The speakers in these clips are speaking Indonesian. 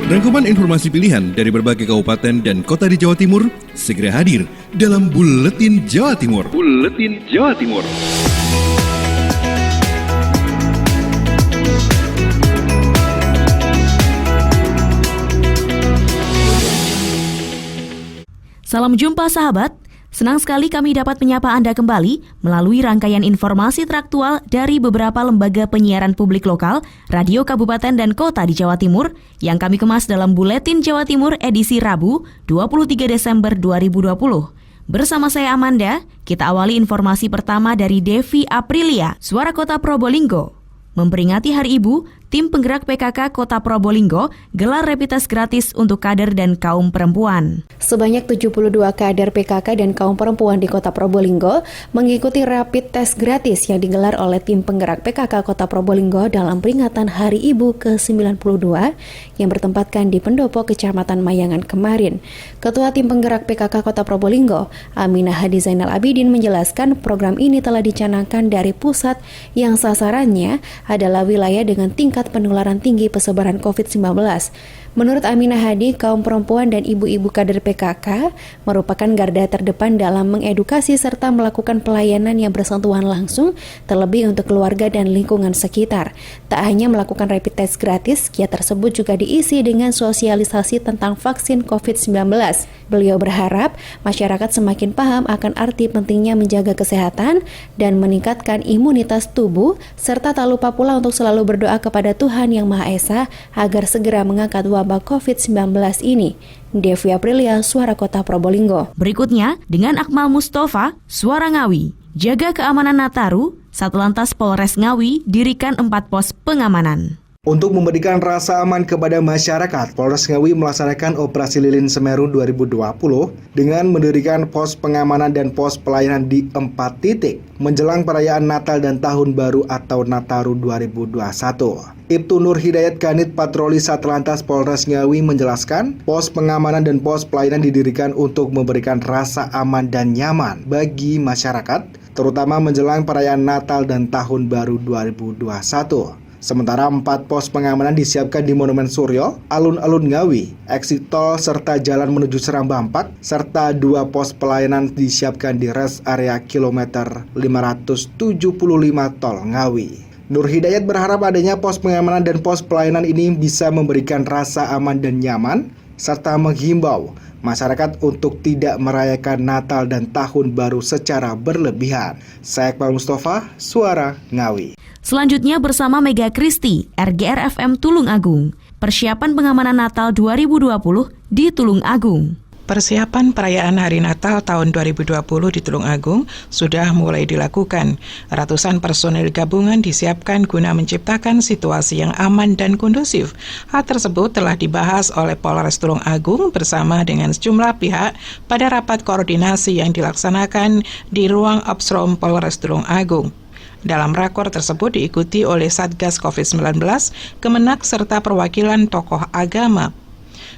Rangkuman informasi pilihan dari berbagai kabupaten dan kota di Jawa Timur segera hadir dalam Buletin Jawa Timur. Buletin Jawa Timur. Salam jumpa sahabat. Senang sekali kami dapat menyapa Anda kembali melalui rangkaian informasi teraktual dari beberapa lembaga penyiaran publik lokal, radio kabupaten dan kota di Jawa Timur yang kami kemas dalam Buletin Jawa Timur edisi Rabu 23 Desember 2020. Bersama saya Amanda, kita awali informasi pertama dari Devi Aprilia, Suara Kota Probolinggo. Memperingati Hari Ibu, tim penggerak PKK Kota Probolinggo gelar rapid test gratis untuk kader dan kaum perempuan. Sebanyak 72 kader PKK dan kaum perempuan di Kota Probolinggo mengikuti rapid test gratis yang digelar oleh tim penggerak PKK Kota Probolinggo dalam peringatan Hari Ibu ke-92 yang bertempatkan di Pendopo, Kecamatan Mayangan kemarin. Ketua tim penggerak PKK Kota Probolinggo, Aminah Hadi Zainal Abidin menjelaskan program ini telah dicanangkan dari pusat yang sasarannya adalah wilayah dengan tingkat penularan tinggi persebaran COVID-19. Menurut Aminah Hadi, kaum perempuan dan ibu-ibu kader PKK merupakan garda terdepan dalam mengedukasi serta melakukan pelayanan yang bersentuhan langsung, terlebih untuk keluarga dan lingkungan sekitar. Tak hanya melakukan rapid test gratis, kegiatan tersebut juga diisi dengan sosialisasi tentang vaksin COVID-19. Beliau berharap masyarakat semakin paham akan arti pentingnya menjaga kesehatan dan meningkatkan imunitas tubuh, serta tak lupa pula untuk selalu berdoa kepada Tuhan Yang Maha Esa agar segera mengangkat wabah COVID-19 ini. Devi Aprilia, Suara Kota Probolinggo. Berikutnya, dengan Akmal Mustafa, Suara Ngawi. Jaga keamanan Nataru, Satlantas Polres Ngawi dirikan 4 pos pengamanan. Untuk memberikan rasa aman kepada masyarakat, Polres Ngawi melaksanakan Operasi Lilin Semeru 2020 dengan mendirikan pos pengamanan dan pos pelayanan di 4 titik menjelang perayaan Natal dan Tahun Baru atau Nataru 2021. Ibtu Nur Hidayat Kanit Patroli Satlantas Polres Ngawi menjelaskan, pos pengamanan dan pos pelayanan didirikan untuk memberikan rasa aman dan nyaman bagi masyarakat, terutama menjelang perayaan Natal dan Tahun Baru 2021. Sementara 4 pos pengamanan disiapkan di Monumen Suryo, Alun-Alun Ngawi, Exit Tol serta jalan menuju Seram Bampak, serta 2 pos pelayanan disiapkan di rest area kilometer 575 Tol Ngawi. Nur Hidayat berharap adanya pos pengamanan dan pos pelayanan ini bisa memberikan rasa aman dan nyaman, serta menghimbau masyarakat untuk tidak merayakan Natal dan Tahun Baru secara berlebihan. Saya Akmal Mustafa, Suara Ngawi. Selanjutnya bersama Mega Kristi, RGR FM Tulung Agung. Persiapan pengamanan Natal 2020 di Tulung Agung. Persiapan perayaan Hari Natal tahun 2020 di Tulung Agung sudah mulai dilakukan. Ratusan personil gabungan disiapkan guna menciptakan situasi yang aman dan kondusif. Hal tersebut telah dibahas oleh Polres Tulung Agung bersama dengan sejumlah pihak pada rapat koordinasi yang dilaksanakan di ruang Opsrom Polres Tulung Agung. Dalam rakor tersebut diikuti oleh Satgas COVID-19, Kemenak serta perwakilan tokoh agama.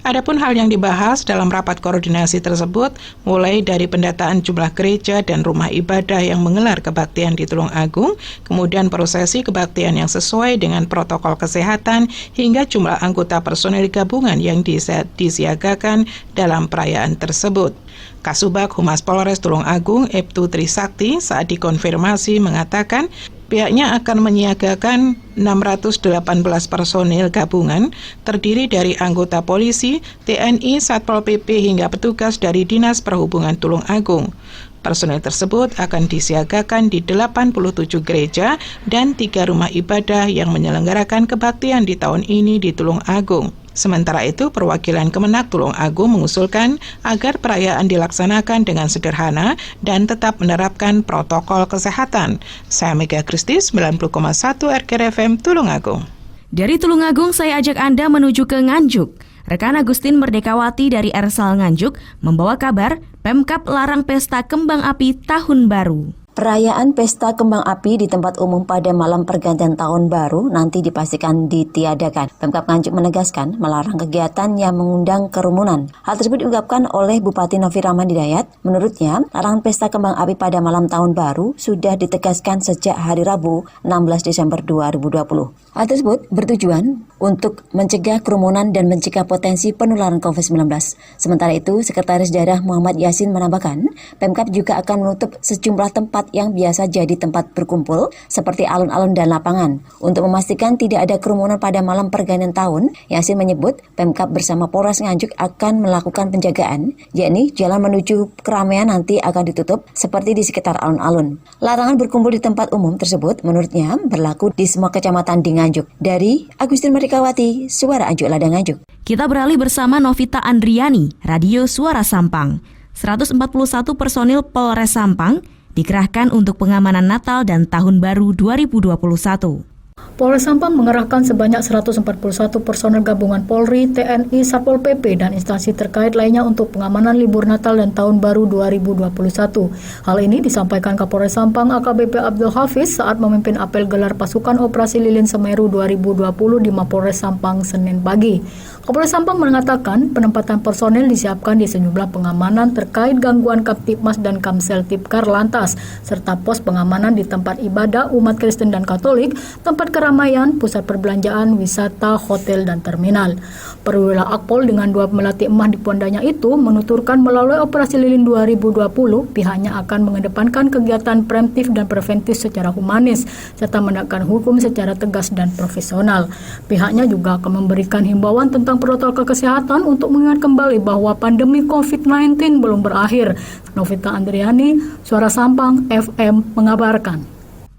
Adapun hal yang dibahas dalam rapat koordinasi tersebut mulai dari pendataan jumlah gereja dan rumah ibadah yang menggelar kebaktian di Tulung Agung, kemudian prosesi kebaktian yang sesuai dengan protokol kesehatan hingga jumlah anggota personel gabungan yang disiagakan dalam perayaan tersebut. Kasubag Humas Polres Tulung Agung, Ibtu Trisakti, saat dikonfirmasi mengatakan pihaknya akan menyiagakan 618 personil gabungan terdiri dari anggota polisi, TNI, Satpol PP hingga petugas dari Dinas Perhubungan Tulung Agung. Personil tersebut akan disiagakan di 87 gereja dan 3 rumah ibadah yang menyelenggarakan kebaktian di tahun ini di Tulung Agung. Sementara itu, perwakilan Kemenak Tulung Agung mengusulkan agar perayaan dilaksanakan dengan sederhana dan tetap menerapkan protokol kesehatan. Saya Mega Kristi, 90,1 RGR FM Tulung Agung. Dari Tulung Agung, saya ajak Anda menuju ke Nganjuk. Rekan Agustin Merdekawati dari Ersal Nganjuk membawa kabar Pemkab larang pesta kembang api Tahun Baru. Perayaan Pesta Kembang Api di tempat umum pada malam pergantian tahun baru nanti dipastikan ditiadakan. Pemkab Nganjuk menegaskan melarang kegiatan yang mengundang kerumunan. Hal tersebut diungkapkan oleh Bupati Novi Rahman Hidayat. Menurutnya, larangan Pesta Kembang Api pada malam tahun baru sudah ditegaskan sejak hari Rabu 16 Desember 2020. Hal tersebut bertujuan untuk mencegah kerumunan dan mencegah potensi penularan COVID-19. Sementara itu, Sekretaris Daerah Muhammad Yasin menambahkan, Pemkab juga akan menutup sejumlah tempat yang biasa jadi tempat berkumpul seperti alun-alun dan lapangan. Untuk memastikan tidak ada kerumunan pada malam pergantian tahun, Yasin menyebut Pemkab bersama Polres Nganjuk akan melakukan penjagaan, yakni jalan menuju keramaian nanti akan ditutup seperti di sekitar alun-alun. Larangan berkumpul di tempat umum tersebut menurutnya berlaku di semua kecamatan di Nganjuk. Dari Agustin Merdekawati, Suara Anjuk Ladang Nganjuk. Kita beralih bersama Novita Andriani, Radio Suara Sampang. 141 personil Polres Sampang dikerahkan untuk pengamanan Natal dan Tahun Baru 2021. Polres Sampang mengerahkan sebanyak 141 personel gabungan Polri, TNI, Satpol PP, dan instansi terkait lainnya untuk pengamanan libur Natal dan Tahun Baru 2021. Hal ini disampaikan Kapolres Sampang AKBP Abdul Hafiz saat memimpin apel gelar pasukan Operasi Lilin Semeru 2020 di Mapolres Sampang Senin pagi. Kapolres Sampang mengatakan penempatan personel disiapkan di sejumlah pengamanan terkait gangguan Kamtibmas dan Kamsel Tipkar Lantas, serta pos pengamanan di tempat ibadah umat Kristen dan Katolik, tempat keramaian, pusat perbelanjaan, wisata, hotel, dan terminal. Perwira Akpol dengan 2 melati emas di pondanya itu menuturkan melalui Operasi Lilin 2020, pihaknya akan mengedepankan kegiatan preventif dan preventif secara humanis, serta menegakkan hukum secara tegas dan profesional. Pihaknya juga akan memberikan himbauan tentang protokol kesehatan untuk mengingat kembali bahwa pandemi COVID-19 belum berakhir. Novita Andriani, Suara Sampang FM mengabarkan.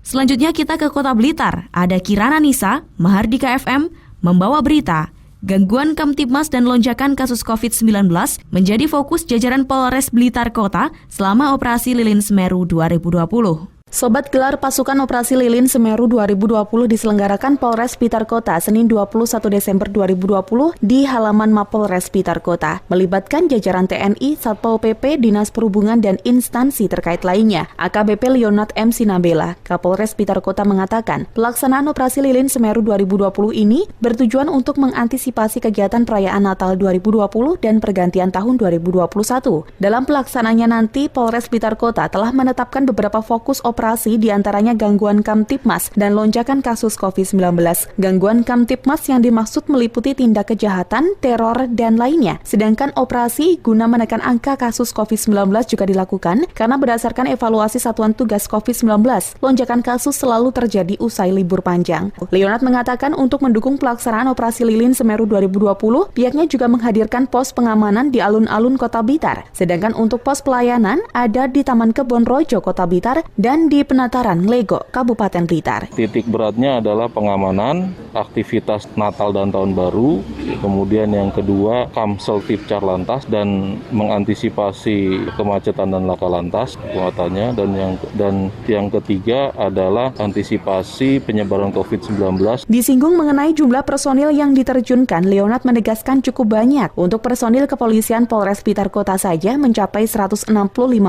Selanjutnya kita ke Kota Blitar. Ada Kirana Nisa, Mahardika FM, membawa berita. Gangguan Kamtibmas dan lonjakan kasus COVID-19 menjadi fokus jajaran Polres Blitar Kota selama Operasi Lilin Semeru 2020. Sobat gelar pasukan Operasi Lilin Semeru 2020 diselenggarakan Polres Blitar Kota Senin 21 Desember 2020 di halaman Mapolres Blitar Kota, melibatkan jajaran TNI, Satpol PP, Dinas Perhubungan, dan instansi terkait lainnya. AKBP Leonard M. Sinabela, Kapolres Blitar Kota mengatakan, pelaksanaan Operasi Lilin Semeru 2020 ini bertujuan untuk mengantisipasi kegiatan perayaan Natal 2020 dan pergantian tahun 2021. Dalam pelaksanaannya nanti, Polres Blitar Kota telah menetapkan beberapa fokus operasi diantaranya gangguan Kamtibmas dan lonjakan kasus COVID-19. Gangguan Kamtibmas yang dimaksud meliputi tindak kejahatan, teror, dan lainnya. Sedangkan operasi guna menekan angka kasus COVID-19 juga dilakukan karena berdasarkan evaluasi Satuan Tugas COVID-19, lonjakan kasus selalu terjadi usai libur panjang. Leonard mengatakan untuk mendukung pelaksanaan Operasi Lilin Semeru 2020, pihaknya juga menghadirkan pos pengamanan di alun-alun Kota Blitar. Sedangkan untuk pos pelayanan ada di Taman Kebon Rojo, Kota Blitar, dan di Penataran Lego, Kabupaten Blitar. Titik beratnya adalah pengamanan, aktivitas Natal dan Tahun Baru, kemudian yang kedua Kamsel Tipkar Lantas dan mengantisipasi kemacetan dan laka lantas kekuatannya, dan yang ketiga adalah antisipasi penyebaran COVID-19. Disinggung mengenai jumlah personil yang diterjunkan, Leonard menegaskan cukup banyak. Untuk personil kepolisian Polres Blitar Kota saja mencapai 165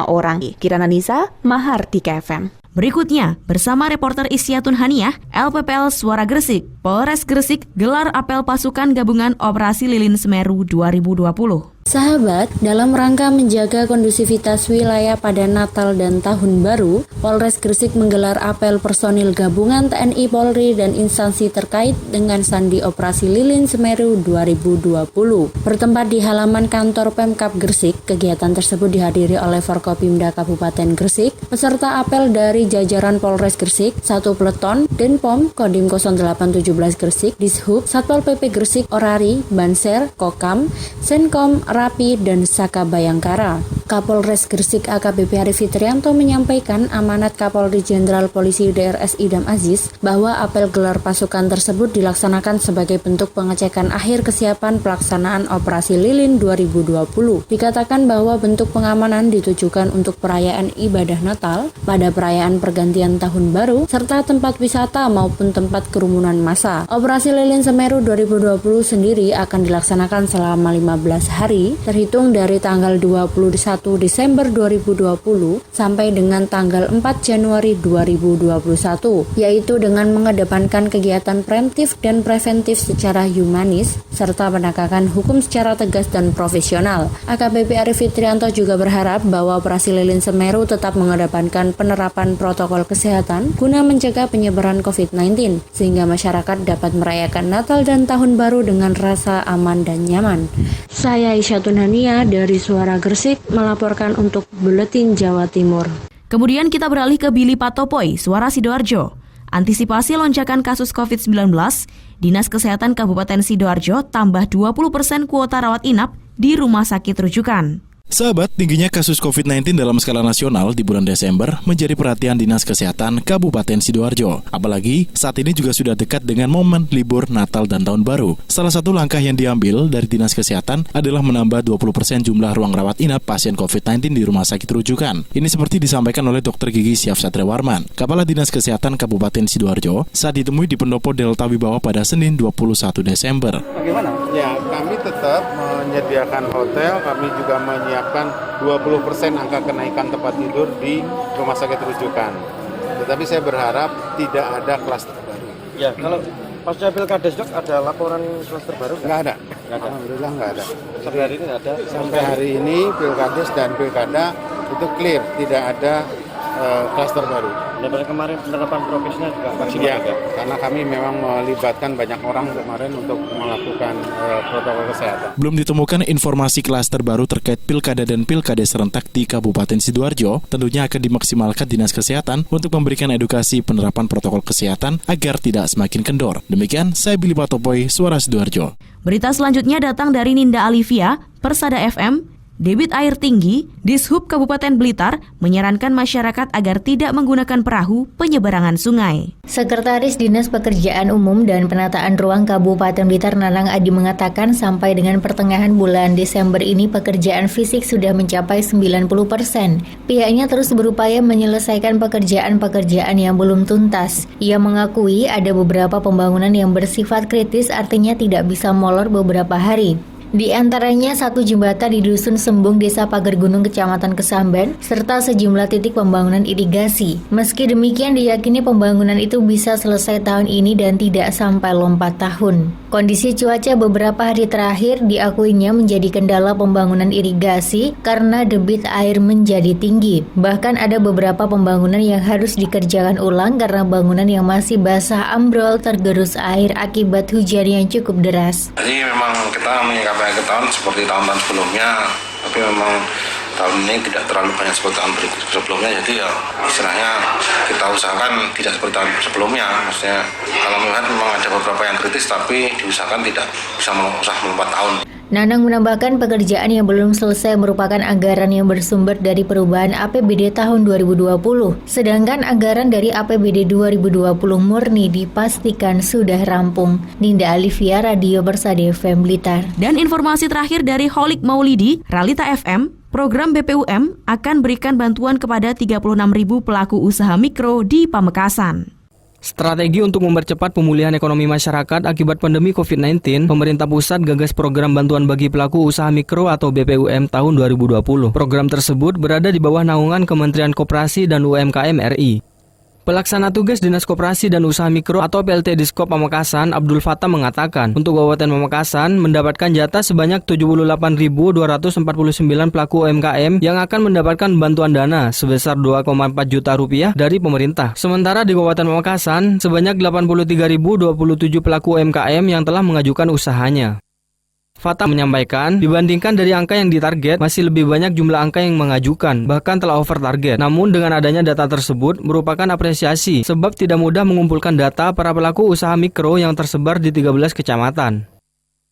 orang. Kirana Nisa, Mahardika FM. Berikutnya, bersama reporter Isyatun Haniah, LPPL Suara Gresik, Polres Gresik gelar apel pasukan gabungan Operasi Lilin Semeru 2020. Sahabat, dalam rangka menjaga kondusivitas wilayah pada Natal dan Tahun Baru, Polres Gresik menggelar apel personil gabungan TNI, Polri, dan instansi terkait dengan sandi Operasi Lilin Semeru 2020. Bertempat di halaman kantor Pemkab Gresik, kegiatan tersebut dihadiri oleh Forkopimda Kabupaten Gresik, peserta apel dari jajaran Polres Gresik, 1 Peleton, Denpom, Kodim 0817 Gresik, Dishub, Satpol PP Gresik, Orari, Banser, Kokam, Senkom, Rapi, dan Saka Bayangkara. Kapolres Gresik AKBP Arif Fitrianto menyampaikan amanat Kapolri Jenderal Polisi DRS Idam Aziz bahwa apel gelar pasukan tersebut dilaksanakan sebagai bentuk pengecekan akhir kesiapan pelaksanaan Operasi Lilin 2020. Dikatakan bahwa bentuk pengamanan ditujukan untuk perayaan ibadah Natal. Pada perayaan perayaan pergantian tahun baru, serta tempat wisata maupun tempat kerumunan massa. Operasi Lilin Semeru 2020 sendiri akan dilaksanakan selama 15 hari, terhitung dari tanggal 21 Desember 2020 sampai dengan tanggal 4 Januari 2021, yaitu dengan mengedepankan kegiatan preventif dan preventif secara humanis, serta penegakan hukum secara tegas dan profesional. AKBP Arif Fitrianto juga berharap bahwa operasi Lilin Semeru tetap mengedepankan penerapan protokol kesehatan guna mencegah penyebaran COVID-19, sehingga masyarakat dapat merayakan Natal dan Tahun Baru dengan rasa aman dan nyaman. Saya Aisyatun Hania dari Suara Gresik melaporkan untuk Buletin Jawa Timur. Kemudian kita beralih ke Billy Patopoy, Suara Sidoarjo. Antisipasi lonjakan kasus COVID-19, Dinas Kesehatan Kabupaten Sidoarjo tambah 20% kuota rawat inap di rumah sakit rujukan. Sahabat, tingginya kasus COVID-19 dalam skala nasional di bulan Desember menjadi perhatian Dinas Kesehatan Kabupaten Sidoarjo. Apalagi saat ini juga sudah dekat dengan momen libur Natal dan Tahun Baru. Salah satu langkah yang diambil dari Dinas Kesehatan adalah menambah 20% jumlah ruang rawat inap pasien COVID-19 di rumah sakit rujukan. Ini seperti disampaikan oleh Dr. Gigi Syaf Satriawarman, Kepala Dinas Kesehatan Kabupaten Sidoarjo, saat ditemui di Pendopo Delta Wibawa pada Senin 21 Desember. Bagaimana? Ya, kami tetap menyediakan hotel, kami juga menyiapkan 20% angka kenaikan tempat tidur di rumah sakit rujukan. Tetapi saya berharap tidak ada klaster baru. Ya, kalau pasca Pilkades, Dok, ada laporan klaster baru? Nggak ada. Alhamdulillah nggak ada. Sampai hari ini nggak ada? Sampai hari ini Pilkades dan Pilkada itu clear, tidak ada klaster baru. Daripada kemarin penerapan prokesnya juga maksimal ya, karena kami memang melibatkan banyak orang kemarin untuk melakukan protokol kesehatan. Belum ditemukan informasi klaster baru terkait Pilkada dan Pilkades serentak di Kabupaten Sidoarjo. Tentunya akan dimaksimalkan Dinas Kesehatan untuk memberikan edukasi penerapan protokol kesehatan agar tidak semakin kendor. Demikian, saya Billy Patopoy, Suara Sidoarjo. Berita selanjutnya datang dari Ninda Alivia, Persada FM. Debit air tinggi, Dishub Kabupaten Blitar menyarankan masyarakat agar tidak menggunakan perahu penyeberangan sungai. Sekretaris Dinas Pekerjaan Umum dan Penataan Ruang Kabupaten Blitar Nanang Adi mengatakan sampai dengan pertengahan bulan Desember ini pekerjaan fisik sudah mencapai 90%. Pihaknya terus berupaya menyelesaikan pekerjaan-pekerjaan yang belum tuntas. Ia mengakui ada beberapa pembangunan yang bersifat kritis, artinya tidak bisa molor beberapa hari. Di antaranya satu jembatan di Dusun Sembung, Desa Pager Gunung, Kecamatan Kesamben, serta sejumlah titik pembangunan irigasi. Meski demikian, diyakini pembangunan itu bisa selesai tahun ini dan tidak sampai lompat tahun. Kondisi cuaca beberapa hari terakhir diakuinya menjadi kendala pembangunan irigasi karena debit air menjadi tinggi. Bahkan ada beberapa pembangunan yang harus dikerjakan ulang karena bangunan yang masih basah ambrol tergerus air akibat hujan yang cukup deras. Jadi memang kita menyikapi akhir tahun seperti tahun-tahun sebelumnya, tapi memang tahun ini tidak terlalu banyak seperti tahun sebelumnya, jadi ya istilahnya kita usahakan tidak seperti tahun sebelumnya. Maksudnya kalau melihat memang ada beberapa yang kritis, tapi diusahakan tidak bisa melompat tahun. Nanang menambahkan pekerjaan yang belum selesai merupakan anggaran yang bersumber dari perubahan APBD tahun 2020. Sedangkan anggaran dari APBD 2020 murni dipastikan sudah rampung. Ninda Alivia, Radio Persada FM Blitar. Dan informasi terakhir dari Holik Maulidi, Realita FM, program BPUM akan berikan bantuan kepada 36.000 pelaku usaha mikro di Pamekasan. Strategi untuk mempercepat pemulihan ekonomi masyarakat akibat pandemi COVID-19, pemerintah pusat gagas program bantuan bagi pelaku usaha mikro atau BPUM tahun 2020. Program tersebut berada di bawah naungan Kementerian Koperasi dan UMKM RI. Pelaksana tugas Dinas Koperasi dan Usaha Mikro atau PLT Diskop Pamekasan, Abdul Fattah mengatakan, untuk Kabupaten Pamekasan mendapatkan jatah sebanyak 78.249 pelaku UMKM yang akan mendapatkan bantuan dana sebesar 2,4 juta rupiah dari pemerintah. Sementara di Kabupaten Pamekasan, sebanyak 83.027 pelaku UMKM yang telah mengajukan usahanya. Fattah menyampaikan, dibandingkan dari angka yang ditarget, masih lebih banyak jumlah angka yang mengajukan, bahkan telah over target. Namun dengan adanya data tersebut merupakan apresiasi, sebab tidak mudah mengumpulkan data para pelaku usaha mikro yang tersebar di 13 kecamatan.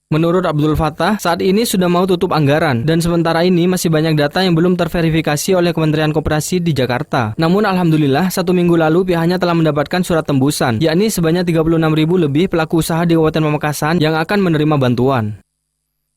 Menurut Abdul Fattah, saat ini sudah mau tutup anggaran, dan sementara ini masih banyak data yang belum terverifikasi oleh Kementerian Koperasi di Jakarta. Namun alhamdulillah, 1 minggu lalu pihaknya telah mendapatkan surat tembusan, yakni sebanyak 36.000 lebih pelaku usaha di Kabupaten Pamekasan yang akan menerima bantuan.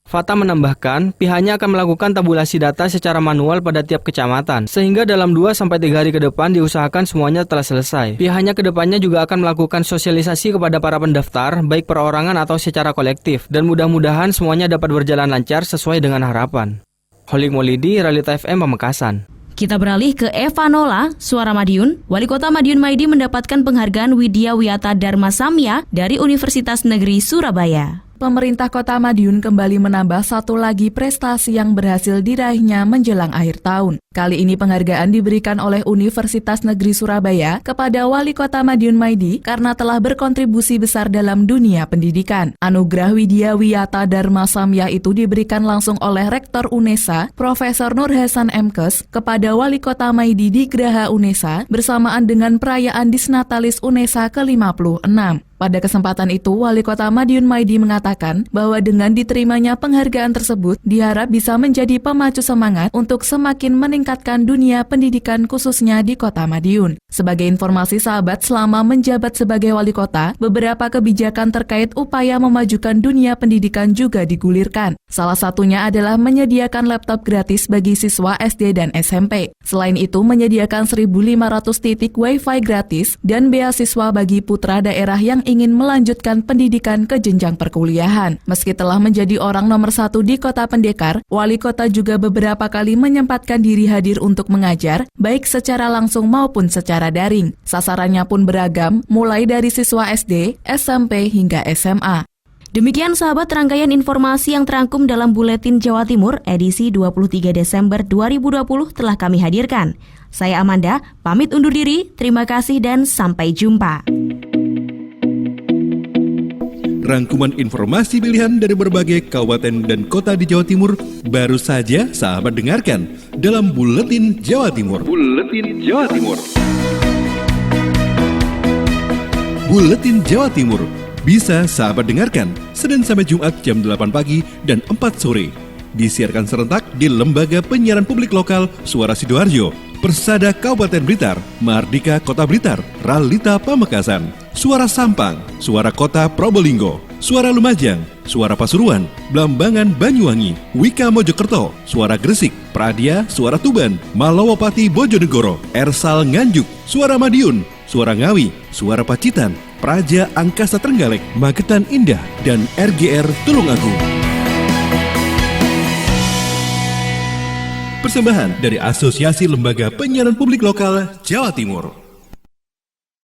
Fata menambahkan, pihaknya akan melakukan tabulasi data secara manual pada tiap kecamatan, sehingga dalam 2-3 hari ke depan diusahakan semuanya telah selesai. Pihaknya ke depannya juga akan melakukan sosialisasi kepada para pendaftar, baik perorangan atau secara kolektif, dan mudah-mudahan semuanya dapat berjalan lancar sesuai dengan harapan. Holik Molidi, Realita FM Pamekasan. Kita beralih ke Eva Nola, Suara Madiun. Wali Kota Madiun Maidi mendapatkan penghargaan Widya Wiyata Dharma Samya dari Universitas Negeri Surabaya. Pemerintah Kota Madiun kembali menambah satu lagi prestasi yang berhasil diraihnya menjelang akhir tahun. Kali ini penghargaan diberikan oleh Universitas Negeri Surabaya kepada Wali Kota Madiun Maidi karena telah berkontribusi besar dalam dunia pendidikan. Anugerah Widya Wiyata Dharma Samya itu diberikan langsung oleh Rektor UNESA, Profesor Nur Hasan Mkes, kepada Wali Kota Maidi di Graha UNESA bersamaan dengan perayaan Disnatalis UNESA ke-56. Pada kesempatan itu, Wali Kota Madiun Maidi mengatakan bahwa dengan diterimanya penghargaan tersebut, diharap bisa menjadi pemacu semangat untuk semakin meningkatkan dunia pendidikan khususnya di Kota Madiun. Sebagai informasi sahabat, selama menjabat sebagai Wali Kota, beberapa kebijakan terkait upaya memajukan dunia pendidikan juga digulirkan. Salah satunya adalah menyediakan laptop gratis bagi siswa SD dan SMP. Selain itu, menyediakan 1.500 titik Wi-Fi gratis dan beasiswa bagi putra daerah yang ingin melanjutkan pendidikan ke jenjang perkuliahan. Meski telah menjadi orang nomor 1 di Kota Pendekar, Wali Kota juga beberapa kali menyempatkan diri hadir untuk mengajar, baik secara langsung maupun secara daring. Sasarannya pun beragam, mulai dari siswa SD, SMP, hingga SMA. Demikian sahabat rangkaian informasi yang terangkum dalam Buletin Jawa Timur edisi 23 Desember 2020 telah kami hadirkan. Saya Amanda, pamit undur diri, terima kasih dan sampai jumpa. Rangkuman informasi pilihan dari berbagai kabupaten dan kota di Jawa Timur baru saja sahabat dengarkan dalam Buletin Jawa Timur. Buletin Jawa Timur. Buletin Jawa Timur bisa sahabat dengarkan Senin sampai Jumat jam 8 pagi dan 4 sore. Disiarkan serentak di Lembaga Penyiaran Publik Lokal Suara Sidoarjo, Persada Kabupaten Blitar, Mardika Kota Blitar, Realita Pamekasan, Suara Sampang, Suara Kota Probolinggo, Suara Lumajang, Suara Pasuruan, Blambangan Banyuwangi, Wika Mojokerto, Suara Gresik, Pradia, Suara Tuban, Malawapati Bojonegoro, Ersal Nganjuk, Suara Madiun, Suara Ngawi, Suara Pacitan, Praja Angkasa Trenggalek, Magetan Indah, dan RGR Tulungagung. Persembahan dari Asosiasi Lembaga Penyiaran Publik Lokal Jawa Timur.